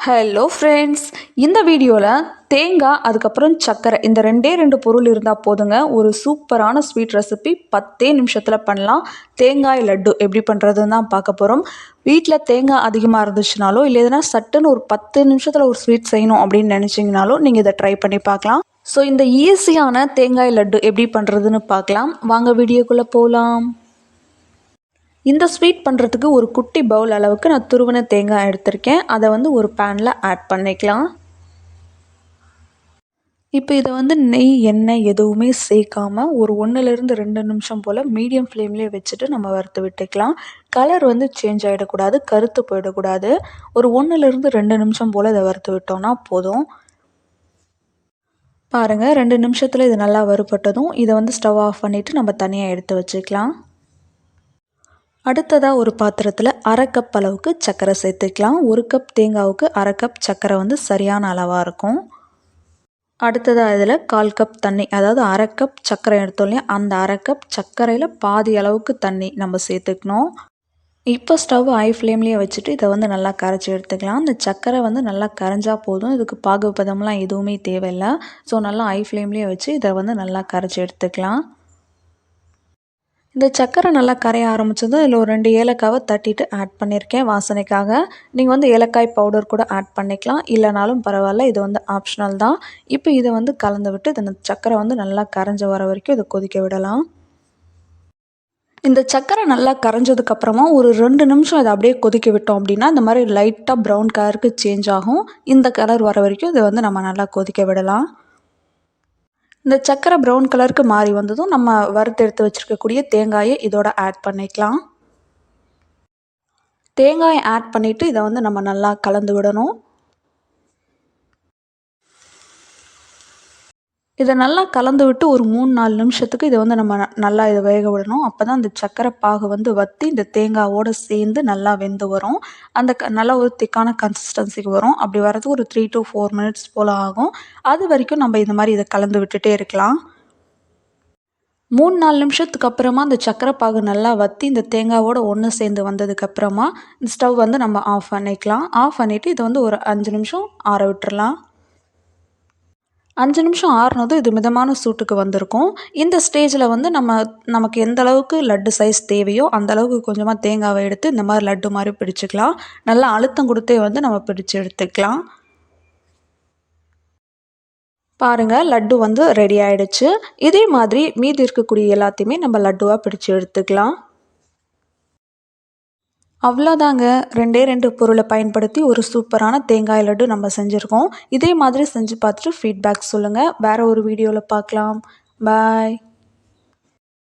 Hello friends, இந்த வீடியோவில் தேங்காய் அதுக்கப்புறம் சர்க்கரை இந்த ரெண்டு பொருள் இருந்தால் போதுங்க. ஒரு சூப்பரான ஸ்வீட் ரெசிபி 10 நிமிஷத்தில் பண்ணலாம். தேங்காய் லட்டு எப்படி பண்ணுறதுன்னு தான் பார்க்க போகிறோம். வீட்டில் தேங்காய் அதிகமாக இருந்துச்சுனாலோ இல்லை எதுனா சட்டுன்னு ஒரு 10 நிமிஷத்தில் ஒரு ஸ்வீட் செய்யணும் அப்படின்னு நினச்சிங்கனாலும் நீங்கள் இதை ட்ரை பண்ணி பார்க்கலாம். ஸோ இந்த ஈஸியான தேங்காய் லட்டு எப்படி பண்ணுறதுன்னு பார்க்கலாம். வாங்க வீடியோக்குள்ளே போகலாம். இந்த ஸ்வீட் பண்ணுறதுக்கு ஒரு குட்டி பவுல் அளவுக்கு நான் துருவின தேங்காய் எடுத்திருக்கேன். அதை ஒரு பேனில் ஆட் பண்ணிக்கலாம். இப்போ இதை நெய் எண்ணெய் எதுவுமே சேர்க்காமல் ஒரு 1லேருந்து 2 நிமிஷம் போல் மீடியம் ஃப்ளேம்லேயே வச்சுட்டு நம்ம வறுத்து விட்டுக்கலாம். கலர் சேஞ்ச் ஆகிடக்கூடாது, கருத்து போயிடக்கூடாது. ஒரு 1லேருந்து 2 நிமிஷம் போல் இதை வறுத்து விட்டோம்னா போதும். பாருங்கள், 2 நிமிஷத்தில் இது நல்லா வறுபட்டதும் இதை ஸ்டவ் ஆஃப் பண்ணிவிட்டு நம்ம தனியாக எடுத்து வச்சுக்கலாம். அடுத்ததாக ஒரு பாத்திரத்தில் 1/2 கப் அளவுக்கு சர்க்கரை சேர்த்துக்கலாம். 1 கப் தேங்காவுக்கு 1/2 கப் சர்க்கரை சரியான அளவாக இருக்கும். அடுத்ததாக இதில் 1/4 கப் தண்ணி, அதாவது 1/2 கப் சர்க்கரை எடுத்தோம் இல்லையா, அந்த 1/2 கப் சர்க்கரையில் பாதி அளவுக்கு தண்ணி நம்ம சேர்த்துக்கணும். இப்போ ஸ்டவ் ஹை ஃப்ளேம்லேயே வச்சுட்டு இதை நல்லா கரைச்சி எடுத்துக்கலாம். இந்த சர்க்கரை நல்லா கரைஞ்சா போதும், இதுக்கு பாகுபதம்லாம் எதுவுமே தேவையில்லை. ஸோ நல்லா ஹை ஃப்ளேம்லேயே வச்சு இதை நல்லா கரைச்சி எடுத்துக்கலாம். இந்த சர்க்கரை நல்லா கரைய ஆரம்பித்ததும் இதில் ஒரு 2 ஏலக்காவை தட்டிட்டு ஆட் பண்ணியிருக்கேன் வாசனைக்காக. நீங்கள் ஏலக்காய் பவுடர் கூட ஆட் பண்ணிக்கலாம், இல்லைனாலும் பரவாயில்ல. இது ஆப்ஷனல் தான். இப்போ இதை கலந்து விட்டு இந்த சர்க்கரை நல்லா கரைஞ்சி வர வரைக்கும் இதை கொதிக்க விடலாம். இந்த சர்க்கரை நல்லா கரைஞ்சதுக்கப்புறமா ஒரு 2 நிமிஷம் இதை அப்படியே கொதிக்க விட்டோம் அப்படின்னா இந்த மாதிரி லைட்டாக ப்ரௌன் கலருக்கு சேஞ்ச் ஆகும். இந்த கலர் வர வரைக்கும் இதை நம்ம நல்லா கொதிக்க விடலாம். இந்த சர்க்கரை ப்ரௌன் கலருக்கு மாறி வந்ததும் நம்ம வறுத்து எடுத்து வச்சுருக்கக்கூடிய தேங்காயை இதோட ஆட் பண்ணிக்கலாம். தேங்காயை ஆட் பண்ணிவிட்டு இதை நம்ம நல்லா கலந்து விடணும். இதை நல்லா கலந்து விட்டு ஒரு 3-4 நிமிஷத்துக்கு இதை நம்ம நல்லா இதை வேக விடணும். அப்போ தான் அந்த சர்க்கரை பாகு வற்றி இந்த தேங்காவோடு சேர்ந்து நல்லா வெந்து வரும். அந்த நல்லா ஒரு திக்கான கன்சிஸ்டன்சிக்கு வரும். அப்படி வரது ஒரு 3 to 4 மினிட்ஸ் போல் ஆகும். அது வரைக்கும் நம்ம இந்த மாதிரி இதை கலந்து விட்டுட்டே இருக்கலாம். 3-4 நிமிஷத்துக்கு அப்புறமா அந்த சர்க்கரை பாகு நல்லா வற்றி இந்த தேங்காவோட ஒன்று சேர்ந்து வந்ததுக்கப்புறமா இந்த ஸ்டவ் நம்ம ஆஃப் பண்ணிக்கலாம். ஆஃப் பண்ணிவிட்டு இதை ஒரு 5 நிமிஷம் ஆற விட்டுறலாம். 5 நிமிஷம் ஆறுனதும் இது மிதமான சூட்டுக்கு வந்திருக்கும். இந்த ஸ்டேஜில் நமக்கு எந்த அளவுக்கு லட்டு சைஸ் தேவையோ அந்த அளவுக்கு கொஞ்சமாக தேங்காவை எடுத்து இந்த மாதிரி லட்டு மாதிரி பிடிச்சிக்கலாம். நல்லா அழுத்தம் கொடுத்தே நம்ம பிடிச்சி எடுத்துக்கலாம். பாருங்கள், லட்டு ரெடி ஆகிடுச்சு. இதே மாதிரி மீதி இருக்கக்கூடிய எல்லாத்தையுமே நம்ம லட்டுவாக பிடிச்சி எடுத்துக்கலாம். அவ்வளோதாங்க, 2 பொருளை பயன்படுத்தி ஒரு சூப்பரான தேங்காய் லட்டு நம்ம செஞ்சுருக்கோம். இதே மாதிரி செஞ்சு பார்த்துட்டு ஃபீட்பேக் சொல்லுங்கள். வேறு ஒரு வீடியோவில் பார்க்கலாம். பாய்.